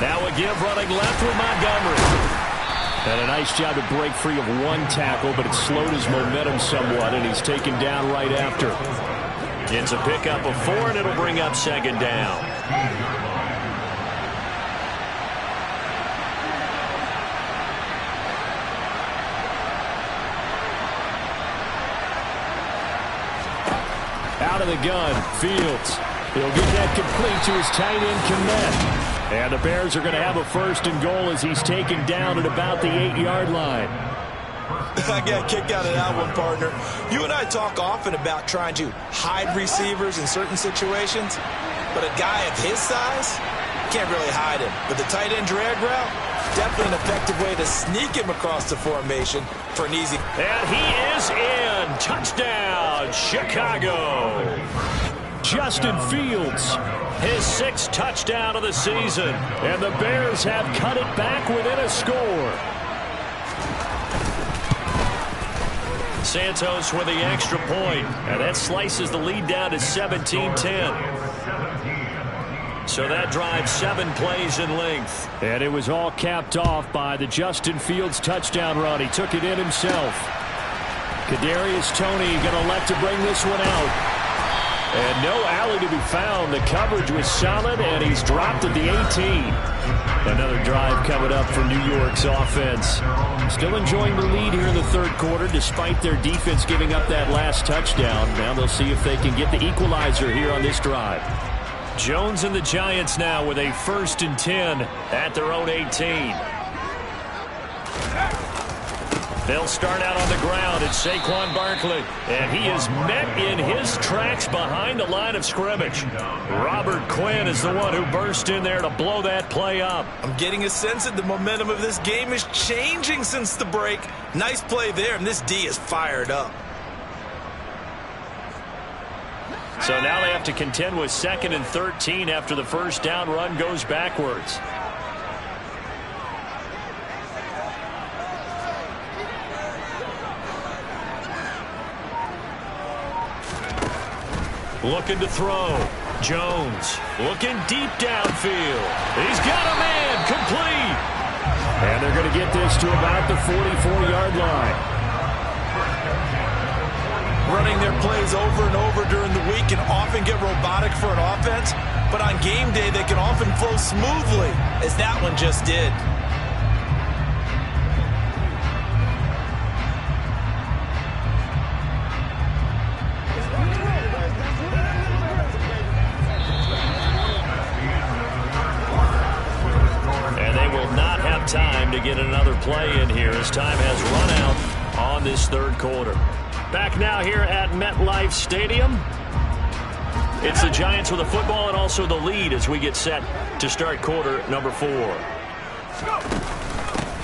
Now a give running left with Montgomery. And a nice job to break free of one tackle, but it slowed his momentum somewhat, and he's taken down right after. It's a pickup of 4, and it'll bring up second down. Out of the gun, Fields. He'll get that complete to his tight end, Kmet. And the Bears are going to have a first and goal as he's taken down at about the 8-yard line. I got a kick out of that one, partner. You and I talk often about trying to hide receivers in certain situations, but a guy of his size can't really hide him. But the tight end drag route, definitely an effective way to sneak him across the formation for an easy. And he is in. Touchdown, Chicago. Justin Fields, his 6th touchdown of the season. And the Bears have cut it back within a score. Santos with the extra point. And that slices the lead down to 17-10. So that drives 7 plays in length. And it was all capped off by the Justin Fields touchdown run. He took it in himself. Kadarius Toney going to elect to bring this one out. And no alley to be found. The coverage was solid, and he's dropped at the 18. Another drive coming up for New York's offense. Still enjoying the lead here in the third quarter, despite their defense giving up that last touchdown. Now they'll see if they can get the equalizer here on this drive. Jones and the Giants now with a 1st and 10 at their own 18. They'll start out on the ground. It's Saquon Barkley. And he is met in his tracks behind the line of scrimmage. Robert Quinn is the one who burst in there to blow that play up. I'm getting a sense that the momentum of this game is changing since the break. Nice play there, and this D is fired up. So now they have to contend with 2nd and 13 after the first down run goes backwards. Looking to throw. Jones looking deep downfield. He's got a man complete. And they're going to get this to about the 44-yard line. Running their plays over and over during the week can often get robotic for an offense, but on game day they can often flow smoothly, as that one just did. Time to get another play in here as time has run out on this third quarter. Back now here at MetLife Stadium. It's the Giants with the football and also the lead as we get set to start quarter number 4.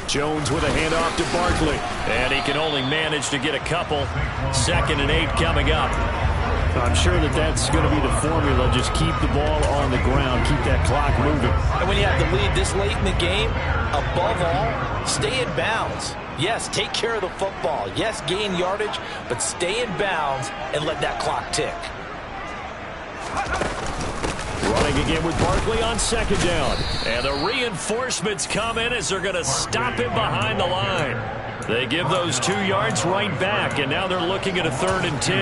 Jones with a handoff to Barkley. And he can only manage to get a couple. 2nd and 8 coming up. I'm sure that that's going to be the formula. Just keep the ball on the ground. Keep that clock moving. And when you have the lead this late in the game, above all, stay in bounds. Yes, take care of the football. Yes, gain yardage, but stay in bounds and let that clock tick. Running again with Barkley on 2nd down. And the reinforcements come in as they're going to stop him behind the line. They give those 2 yards right back, and now they're looking at a 3rd and 10.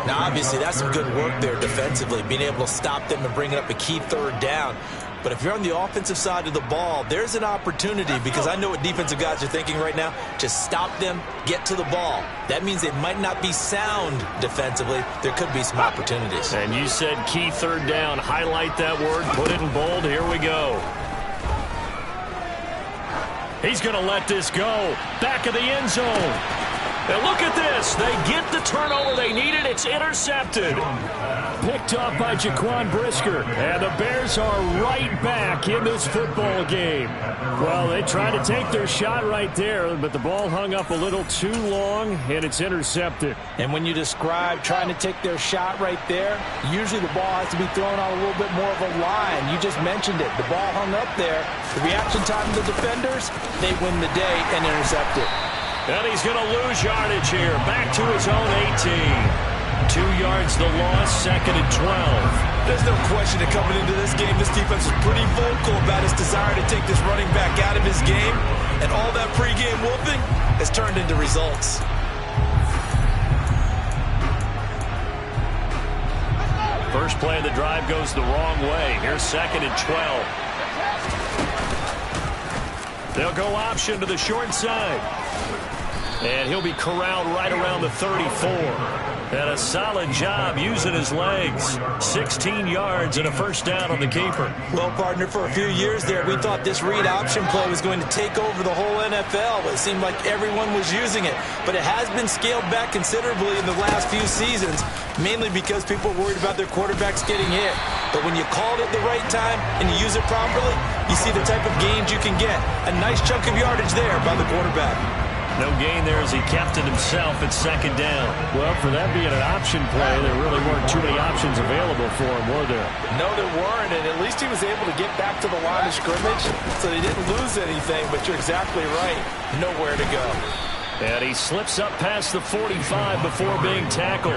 Now, obviously, that's some good work there defensively, being able to stop them and bring up a key 3rd down. But if you're on the offensive side of the ball, there's an opportunity, because I know what defensive guys are thinking right now. Just stop them, get to the ball. That means they might not be sound defensively. There could be some opportunities. And you said key 3rd down. Highlight that word, put it in bold. Here we go. He's going to let this go. Back of the end zone. And look at this. They get the turnover they needed. It's intercepted. Picked off by Jaquan Brisker. And the Bears are right back in this football game. Well, they tried to take their shot right there, but the ball hung up a little too long, and it's intercepted. And when you describe trying to take their shot right there, usually the ball has to be thrown on a little bit more of a line. You just mentioned it. The ball hung up there. The reaction time of the defenders, they win the day and intercept it. And he's going to lose yardage here. Back to his own 18. 2 yards the loss, 2nd and 12. There's no question that coming into this game, this defense was pretty vocal about its desire to take this running back out of his game. And all that pregame whooping has turned into results. First play of the drive goes the wrong way. Here's 2nd and 12. They'll go option to the short side. And he'll be corralled right around the 34. And a solid job using his legs. 16 yards and a first down on the keeper. Well, partner, for a few years there, we thought this read option play was going to take over the whole NFL. It seemed like everyone was using it. But it has been scaled back considerably in the last few seasons, mainly because people are worried about their quarterbacks getting hit. But when you called it the right time and you use it properly, you see the type of gains you can get. A nice chunk of yardage there by the quarterback. No gain there as he kept it himself at 2nd down. Well, for that being an option play, there really weren't too many options available for him, were there? No, there weren't, and at least he was able to get back to the line of scrimmage, so they didn't lose anything, but you're exactly right. Nowhere to go. And he slips up past the 45 before being tackled.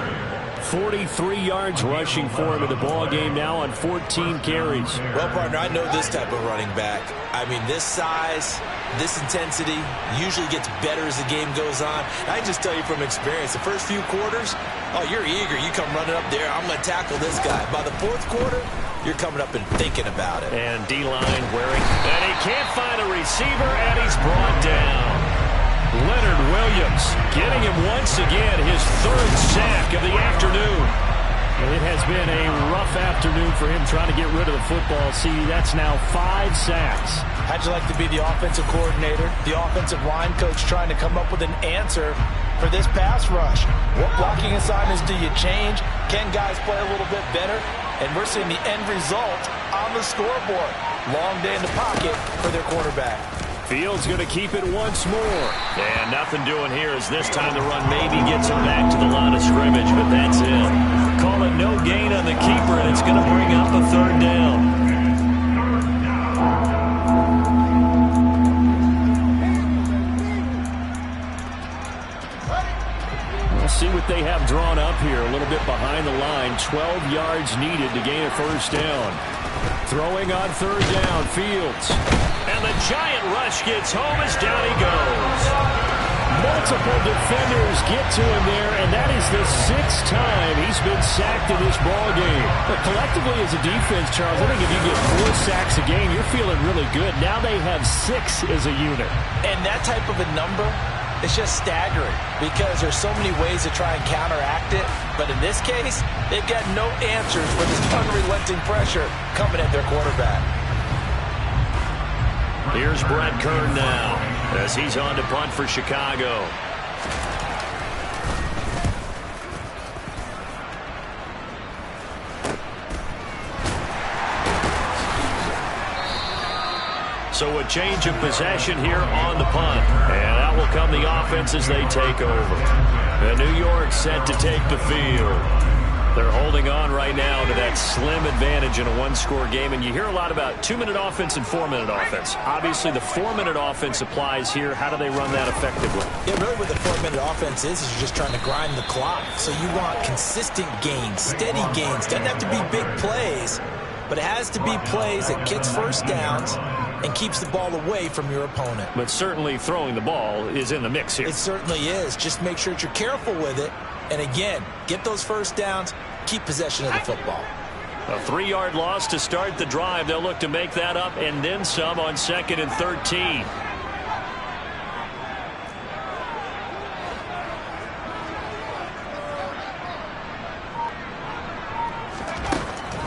43 yards rushing for him in the ball game now on 14 carries. Well, partner, I know this type of running back. I mean, this size, this intensity usually gets better as the game goes on. And I can just tell you from experience, the first few quarters, oh, you're eager. You come running up there, I'm going to tackle this guy. By the 4th quarter, you're coming up and thinking about it. And D-line wearing. And he can't find a receiver, and he's brought down. Leonard Williams getting him once again his 3rd sack of the afternoon. It has been a rough afternoon for him trying to get rid of the football. See, that's now 5 sacks. How'd you like to be the offensive coordinator, the offensive line coach trying to come up with an answer for this pass rush? What blocking assignments do you change? Can guys play a little bit better? And we're seeing the end result on the scoreboard. Long day in the pocket for their quarterback. Fields going to keep it once more. And nothing doing here as this time the run maybe gets him back to the line of scrimmage, but that's it. Call it no gain on the keeper, and it's going to bring up a 3rd down. We'll see what they have drawn up here. A little bit behind the line. 12 yards needed to gain a first down. Throwing on 3rd down, Fields. And the giant rush gets home as down he goes. Multiple defenders get to him there, and that is the 6th time he's been sacked in this ball game. But collectively as a defense, Charles, I think if you get 4 sacks a game, you're feeling really good. Now they have 6 as a unit. And that type of a number, it's just staggering because there's so many ways to try and counteract it. But in this case, they've got no answers for this unrelenting pressure coming at their quarterback. Here's Brett Kern now as he's on to punt for Chicago. So a change of possession here on the punt. And out will come the offense as they take over. And New York set to take the field. They're holding on right now to that slim advantage in a 1-score game. And you hear a lot about 2-minute offense and 4-minute offense. Obviously, the 4-minute offense applies here. How do they run that effectively? Yeah, really what the 4-minute offense is you're just trying to grind the clock. So you want consistent gains, steady gains. Doesn't have to be big plays, but it has to be plays that gets first downs and keeps the ball away from your opponent. But certainly throwing the ball is in the mix here. It certainly is. Just make sure that you're careful with it. And again, get those first downs, keep possession of the football. A 3-yard loss to start the drive. They'll look to make that up and then some on 2nd and 13.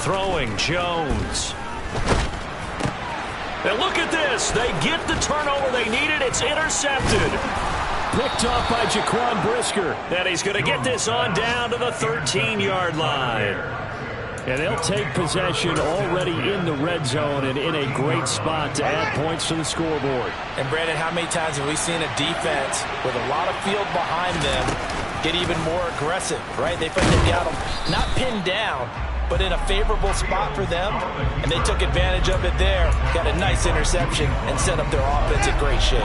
Throwing Jones. And look at this. They get the turnover they needed. It's intercepted. Picked off by Jaquan Brisker. And he's going to get this on down to the 13-yard line. And they'll take possession already in the red zone and in a great spot to add points to the scoreboard. And, Brandon, how many times have we seen a defense with a lot of field behind them get even more aggressive, right? They got them not pinned down, but in a favorable spot for them, and they took advantage of it there, got a nice interception, and set up their offense in great shape.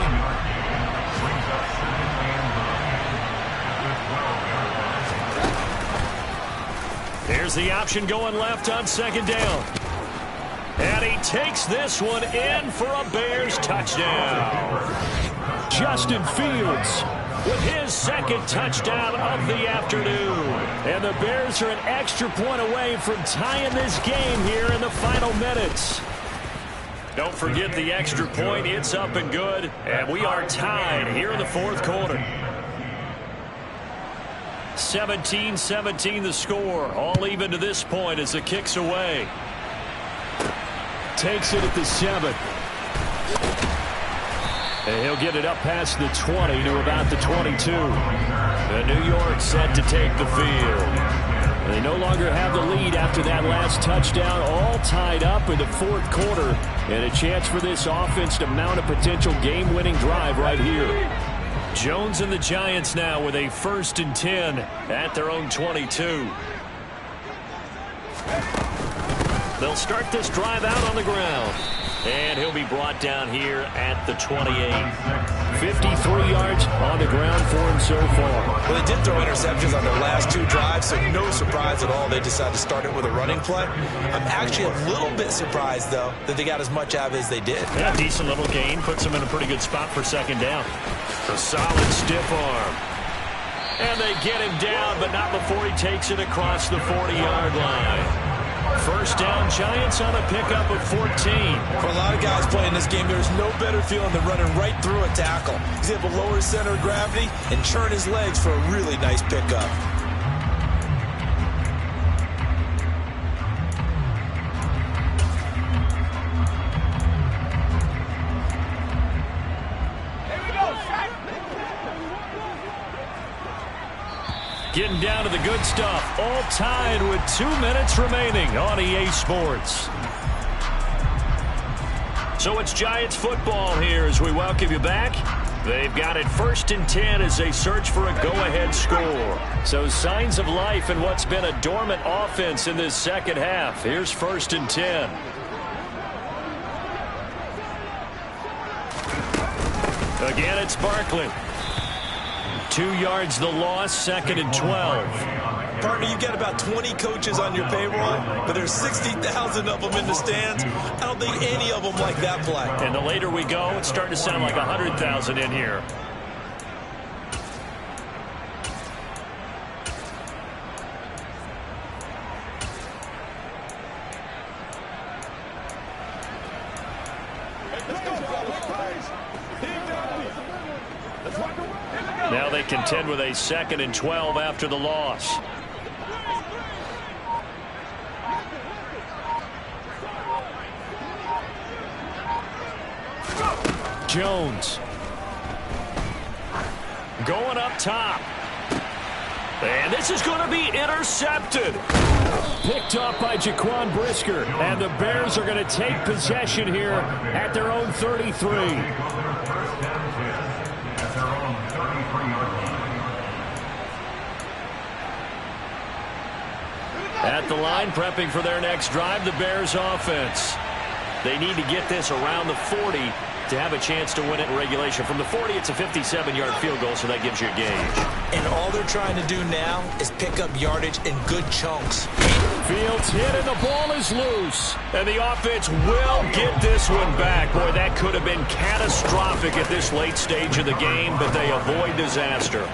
Here's the option going left on second down. And he takes this one in for a Bears touchdown. Justin Fields with his second touchdown of the afternoon. And the Bears are an extra point away from tying this game here in the final minutes. Don't forget the extra point. It's up and good. And we are tied here in the fourth quarter. 17-17 the score. All even to this point as the kick's away. Takes it at the 7. And he'll get it up past the 20 to about the 22. And New York set to take the field. They no longer have the lead after that last touchdown. All tied up in the fourth quarter. And a chance for this offense to mount a potential game-winning drive right here. Jones and the Giants now with a 1st and 10 at their own 22. They'll start this drive out on the ground. And he'll be brought down here at the 28. 53 yards on the ground for him so far. Well, they did throw interceptions on their last 2 drives, so no surprise at all they decided to start it with a running play. I'm actually a little bit surprised, though, that they got as much out of it as they did. Yeah, decent little gain. Puts them in a pretty good spot for second down. A solid stiff arm. And they get him down, but not before he takes it across the 40-yard line. First down, Giants on a pickup of 14. For a lot of guys playing this game, there's no better feeling than running right through a tackle. He's able to lower his center of gravity and churn his legs for a really nice pickup. Getting down to the good stuff. All tied with 2 minutes remaining on EA Sports. So it's Giants football here as we welcome you back. They've got it 1st and 10 as they search for a go-ahead score. So signs of life in what's been a dormant offense in this second half. Here's 1st and 10. Again, it's Barkley. 2 yards the loss, 2nd and 12. Partner, you got about 20 coaches on your payroll, but there's 60,000 of them in the stands. I don't think any of them like that play. And the later we go, it's starting to sound like 100,000 in here. Now they contend with a 2nd and 12 after the loss. Jones. Going up top. And this is going to be intercepted. Picked off by Jaquan Brisker. And the Bears are going to take possession here at their own 33. At the line, prepping for their next drive, the Bears offense. They need to get this around the 40 to have a chance to win it in regulation. From the 40, it's a 57-yard field goal, so that gives you a gauge. And all they're trying to do now is pick up yardage in good chunks. Fields hit, and the ball is loose. And the offense will get this one back. Boy, that could have been catastrophic at this late stage of the game, but they avoid disaster.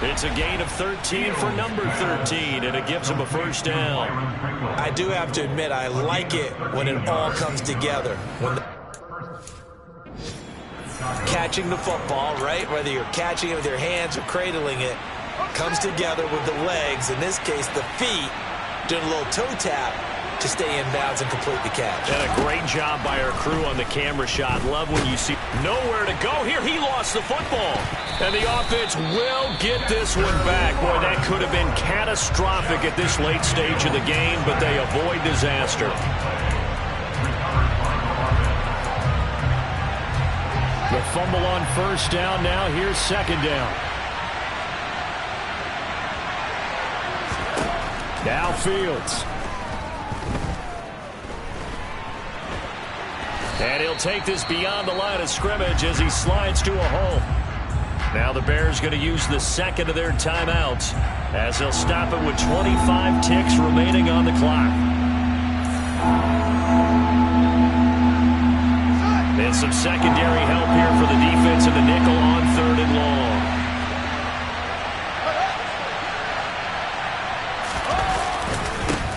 It's a gain of 13 for number 13, and it gives them a first down. I do have to admit, I like it when it all comes together. When catching the football, right? Whether you're catching it with your hands or cradling it, comes together with the legs, in this case the feet, doing a little toe tap, to stay in bounds and complete the catch. And a great job by our crew on the camera shot. Love when you see nowhere to go here. He lost the football. And the offense will get this one back. Boy, that could have been catastrophic at this late stage of the game, but they avoid disaster. The fumble on first down. Now here's second down. Now Fields. And he'll take this beyond the line of scrimmage as he slides to a hole. Now the Bears going to use the second of their timeouts as they'll stop it with 25 ticks remaining on the clock. And some secondary help here for the defense in the nickel on 3rd and long.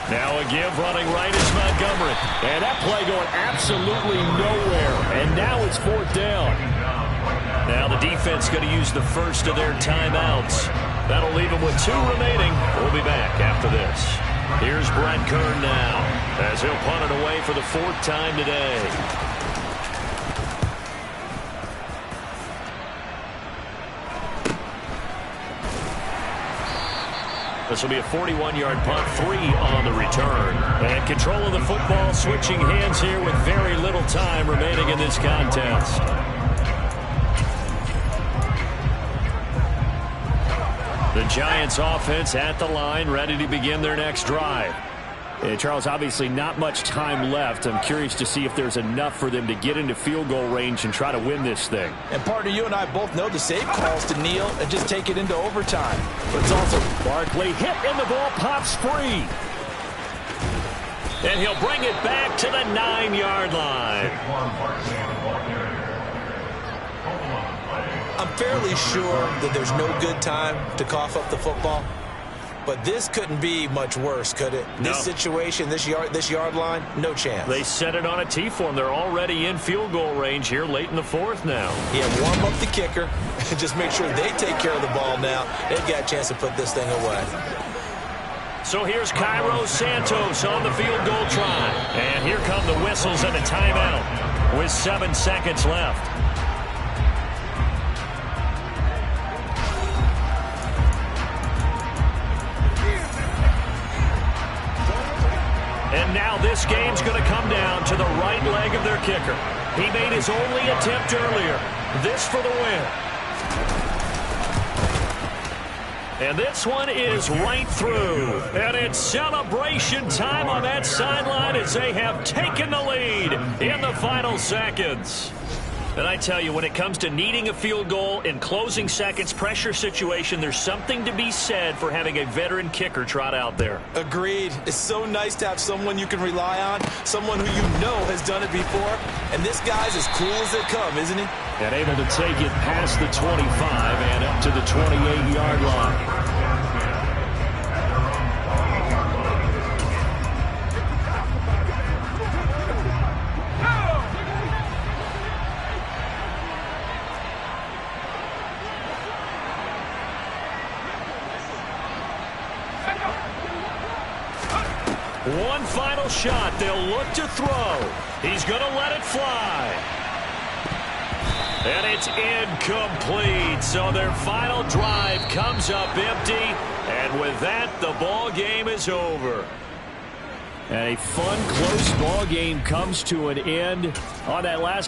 Now a give running right is Montgomery. And that play going absolutely nowhere. And now it's 4th down. Now the defense going to use the first of their timeouts. That'll leave them with 2 remaining. We'll be back after this. Here's Brent Kern now as he'll punt it away for the 4th time today. This will be a 41-yard punt, 3 on the return. And control of the football, switching hands here with very little time remaining in this contest. The Giants offense at the line, ready to begin their next drive. Charles, obviously not much time left. I'm curious to see if there's enough for them to get into field goal range and try to win this thing. And partner, you and I both know the safe calls to kneel and just take it into overtime. But it's also Barkley hit and the ball pops free. And he'll bring it back to the 9-yard line. I'm fairly sure that there's no good time to cough up the football. But this couldn't be much worse, could it? No. This situation, this yard line, no chance. They set it on a T-form. They're already in field goal range here late in the 4th now. Yeah, warm up the kicker. Just make sure they take care of the ball now. They've got a chance to put this thing away. So here's Cairo Santos on the field goal try. And here come the whistles and a timeout with 7 seconds left. And now this game's going to come down to the right leg of their kicker. He made his only attempt earlier. This for the win. And this one is right through. And it's celebration time on that sideline as they have taken the lead in the final seconds. And I tell you, when it comes to needing a field goal in closing seconds, pressure situation, there's something to be said for having a veteran kicker trot out there. Agreed. It's so nice to have someone you can rely on, someone who you know has done it before. And this guy's as cool as they come, isn't he? And able to take it past the 25 and up to the 28-yard line. One final shot. They'll look to throw. He's going to let it fly. And it's incomplete. So their final drive comes up empty. And with that, the ball game is over. And a fun, close ball game comes to an end on that last